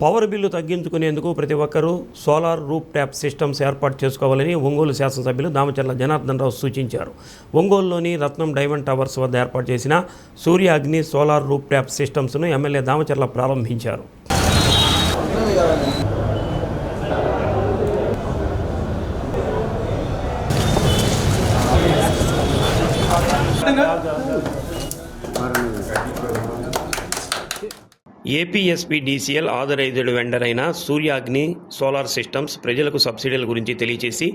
Power bill తగ్గించుకునేందుకు ప్రతి ఒక్కరూ solar రూప్ tap systems ఏర్పాటు చేసుకోవాలని ఒంగోలు శాసనసభ్యులు దామచర్ల జనార్దన్ రావు సూచించారు. ఒంగోలులోని రత్నం డైమండ్ టవర్స్ వద్ద ఏర్పాటు చేసిన Surya Agni solar rooftop సిస్టమ్స్ను ఎమ్మెల్యే దామచర్ల ప్రారంభించారు. ఏపీఎస్పీడీసీఎల్ ఆథరైజ్డ్ వెండర్ అయిన సూర్య అగ్ని సోలార్ సిస్టమ్స్ ప్రజలకు సబ్సిడీల గురించి తెలియజేసి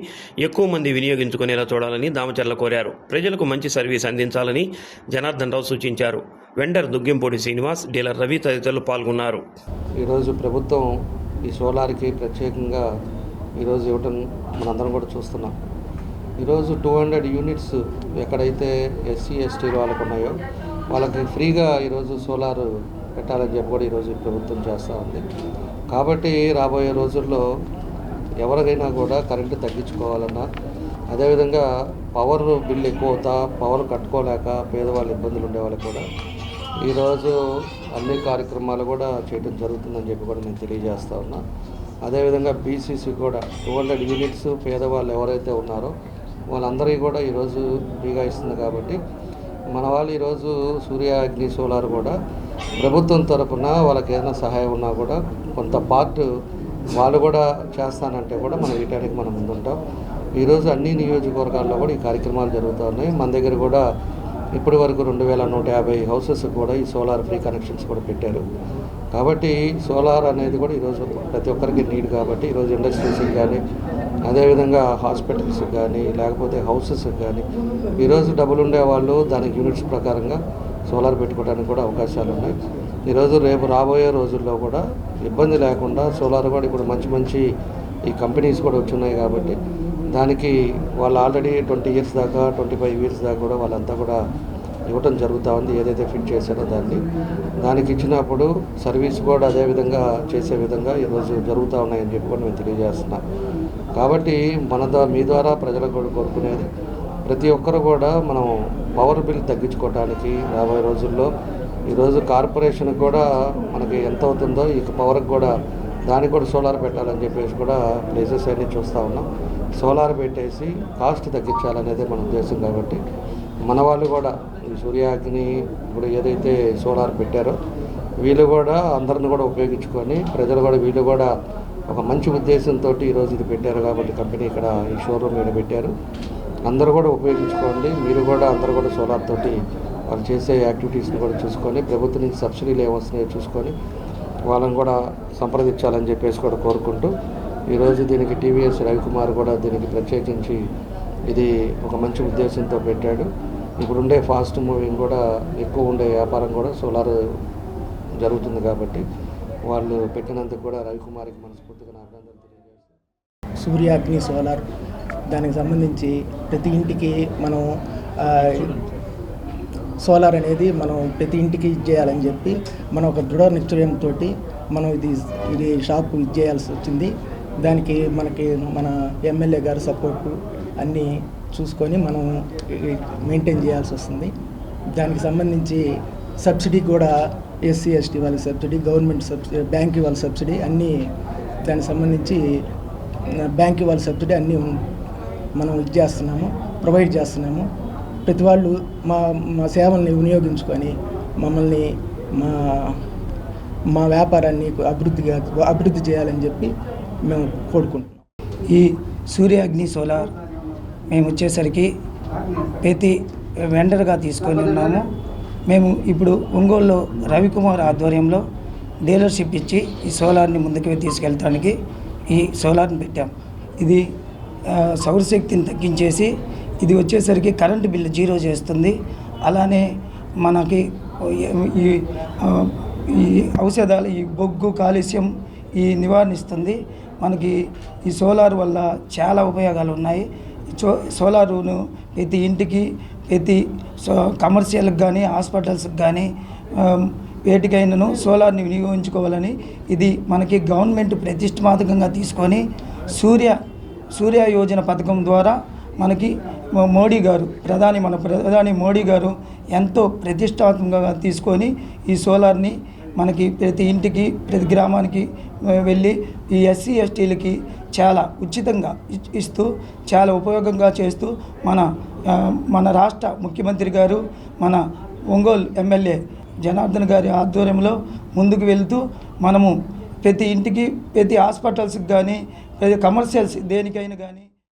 ఎక్కువ మంది వినియోగించుకునేలా చూడాలని దామచర్ల కోరారు. ప్రజలకు మంచి సర్వీస్ అందించాలని జనార్దన్ రావు సూచించారు. వెండర్ దుగ్గెంపూడి శ్రీనివాస్, డీలర్ రవి తదితరులు పాల్గొన్నారు. ఈరోజు ప్రభుత్వం ఈ సోలార్కి ప్రత్యేకంగా ఈరోజు ఇవ్వటం మనందరం కూడా చూస్తున్నాం. ఈరోజు 200 యూనిట్స్ ఎక్కడైతే ఎస్సీ ఎస్టీ వాళ్ళకు ఉన్నాయో వాళ్ళకి ఫ్రీగా ఈరోజు సోలార్ పెట్టాలని చెప్పి కూడా ఈరోజు ప్రభుత్వం చేస్తూ ఉంది. కాబట్టి రాబోయే రోజుల్లో ఎవరికైనా కూడా కరెంటు తగ్గించుకోవాలన్నా, అదేవిధంగా పవర్ బిల్ ఎక్కువ అవుతా పవర్ కట్టుకోలేక పేదవాళ్ళు ఇబ్బందులు ఉండే వాళ్ళకి కూడా ఈరోజు అన్ని కార్యక్రమాలు కూడా చేయడం జరుగుతుందని చెప్పి కూడా నేను తెలియజేస్తూ ఉన్నా. అదేవిధంగా బీసీసీ కూడా 200 యూనిట్స్ పేదవాళ్ళు ఎవరైతే ఉన్నారో వాళ్ళందరికీ కూడా ఈరోజు ఫ్రీగా ఇస్తుంది. కాబట్టి మన వాళ్ళు ఈరోజు సూర్య అగ్ని సోలార్ కూడా ప్రభుత్వం తరఫున వాళ్ళకి ఏదైనా సహాయం ఉన్నా కూడా కొంత పార్ట్ వాళ్ళు కూడా చేస్తానంటే కూడా మనం వీటానికి మనం ముందుంటాం. ఈరోజు అన్ని నియోజకవర్గాల్లో కూడా ఈ కార్యక్రమాలు జరుగుతూ ఉన్నాయి. మన దగ్గర కూడా ఇప్పటి వరకు 2150 హౌసెస్ కూడా ఈ సోలార్ ఫ్రీ కనెక్షన్స్ కూడా పెట్టారు. కాబట్టి సోలార్ అనేది కూడా ఈరోజు ప్రతి ఒక్కరికి నీడ్. కాబట్టి ఈరోజు ఇండస్ట్రీస్కి కానీ, అదేవిధంగా హాస్పిటల్స్కి కానీ, లేకపోతే హౌసెస్కి కానీ ఈరోజు డబ్బులు ఉండేవాళ్ళు దానికి యూనిట్స్ ప్రకారంగా సోలార్ పెట్టుకోవడానికి కూడా అవకాశాలు ఉన్నాయి. ఈరోజు రేపు రాబోయే రోజుల్లో కూడా ఇబ్బంది లేకుండా సోలార్ కూడా ఇప్పుడు మంచి ఈ కంపెనీస్ కూడా వచ్చున్నాయి. కాబట్టి దానికి వాళ్ళు ఆల్రెడీ 20 ఇయర్స్ దాకా 25 ఇయర్స్ దాకా కూడా వాళ్ళంతా కూడా ఇవ్వటం జరుగుతూ ఉంది. ఏదైతే ఫిట్ చేశారో దానికి ఇచ్చినప్పుడు సర్వీస్ కూడా అదేవిధంగా చేసే విధంగా ఈరోజు జరుగుతూ ఉన్నాయని చెప్పి కూడా మేము తెలియజేస్తున్నాం. కాబట్టి మీ ద్వారా ప్రజలకు కూడా కోరుకునేది ప్రతి ఒక్కరు కూడా మనం పవర్ బిల్ తగ్గించుకోవడానికి రాబోయే రోజుల్లో ఈరోజు కార్పొరేషన్కి కూడా మనకి ఎంత అవుతుందో ఈ పవర్కి కూడా దానికి కూడా సోలార్ పెట్టాలని చెప్పేసి కూడా ప్లేసెస్ అన్నీ చూస్తూ ఉన్నాం. సోలార్ పెట్టేసి కాస్ట్ తగ్గించాలనేదే మన ఉద్దేశం. కాబట్టి మన వాళ్ళు కూడా ఈ సూర్యాగ్ని ఇప్పుడు ఏదైతే సోలార్ పెట్టారో వీళ్ళు కూడా అందరిని కూడా ఉపయోగించుకొని ప్రజలు కూడా వీళ్ళు కూడా ఒక మంచి ఉద్దేశంతో ఈరోజు ఇది పెట్టారు. కాబట్టి కంపెనీ ఇక్కడ ఈ షోరూమ్ ఇక్కడ పెట్టారు. అందరూ కూడా ఉపయోగించుకోండి. మీరు కూడా అందరూ కూడా సోలార్ తోటి వాళ్ళు చేసే యాక్టివిటీస్ని కూడా చూసుకొని ప్రభుత్వం నుంచి సబ్సిడీలు ఏమొస్తున్నాయో చూసుకొని వాళ్ళని కూడా సంప్రదించాలని చెప్పేసి కూడా కోరుకుంటూ ఈరోజు దీనికి టీవీఎస్ రవికుమార్ కూడా దీనికి ప్రత్యేకించి ఇది ఒక మంచి ఉద్దేశంతో పెట్టాడు. ఇప్పుడు ఉండే ఫాస్ట్ మూవింగ్ కూడా ఎక్కువ ఉండే వ్యాపారం కూడా సోలార్ జరుగుతుంది. కాబట్టి వాళ్ళు పెట్టినందుకు కూడా రవికుమార్కి మనస్ఫూర్తిగా నా అభినందనలు తెలియజేస్తాను. సూర్య అగ్ని సోలార్ దానికి సంబంధించి ప్రతి ఇంటికి మనం సోలార్ అనేది మనం ప్రతి ఇంటికి ఇచ్చేయాలని చెప్పి మనం ఒక దృఢ నిశ్చయంతో మనం ఇది షాప్ ఇచ్చేయాల్సి వచ్చింది. దానికి మన ఎమ్మెల్యే గారు సపోర్టు అన్నీ చూసుకొని మనం మెయింటైన్ చేయాల్సి వస్తుంది. దానికి సంబంధించి సబ్సిడీ కూడా ఎస్సీ ఎస్టీ వాళ్ళకి సబ్సిడీ, గవర్నమెంట్ సబ్సిడీ, బ్యాంక్ వాళ్ళ సబ్సిడీ అన్నీ దానికి సంబంధించి బ్యాంక్ వాళ్ళ సబ్సిడీ అన్నీ మనం ప్రొవైడ్ చేస్తున్నాము. ప్రతి వాళ్ళు మా సేవల్ని వినియోగించుకొని మమ్మల్ని మా వ్యాపారాన్ని అభివృద్ధి చేయాలని చెప్పి మేము కోరుకుంటున్నాం. ఈ సూర్య అగ్ని సోలార్ మేము వచ్చేసరికి ప్రతి వెండర్గా తీసుకొని ఉన్నాము. మేము ఇప్పుడు ఒంగోలులో రవికుమార్ ఆధ్వర్యంలో డీలర్షిప్ ఇచ్చి ఈ సోలార్ని ముందుకు తీసుకెళ్ళడానికి ఈ సోలార్ని పెట్టాం. ఇది సౌరశక్తిని తగ్గించేసి ఇది వచ్చేసరికి కరెంటు బిల్లు 0 చేస్తుంది. అలానే మనకి ఈ ఔషధాలు, ఈ బొగ్గు కాలుష్యం ఈ నివారణిస్తుంది. మనకి ఈ సోలార్ వల్ల చాలా ఉపయోగాలు ఉన్నాయి. సోలారును ప్రతి ఇంటికి, ప్రతి కమర్షియల్కి కానీ, హాస్పిటల్స్కి కానీ వేటికైనాను సోలార్ని వినియోగించుకోవాలని ఇది మనకి గవర్నమెంట్ ప్రతిష్టాత్మకంగా తీసుకొని సూర్య యోజన పథకం ద్వారా మనకి ప్రధాని మోడీ గారు ఎంతో ప్రతిష్టాత్మకంగా తీసుకొని ఈ సోలార్ని మనకి ప్రతి ఇంటికి ప్రతి గ్రామానికి వెళ్ళి ఈ ఎస్సీ ఎస్టీలకి చాలా ఉచితంగా ఇస్తూ చాలా ఉపయోగంగా చేస్తూ మన రాష్ట్ర ముఖ్యమంత్రి గారు మన ఒంగోలు ఎమ్మెల్యే జనార్దన్ గారి ఆధ్వర్యంలో ముందుకు వెళ్తూ మనము ప్రతి ఇంటికి ప్రతి హాస్పిటల్స్కి కానీ ప్రతి కమర్షియల్స్ దేనికైనా కానీ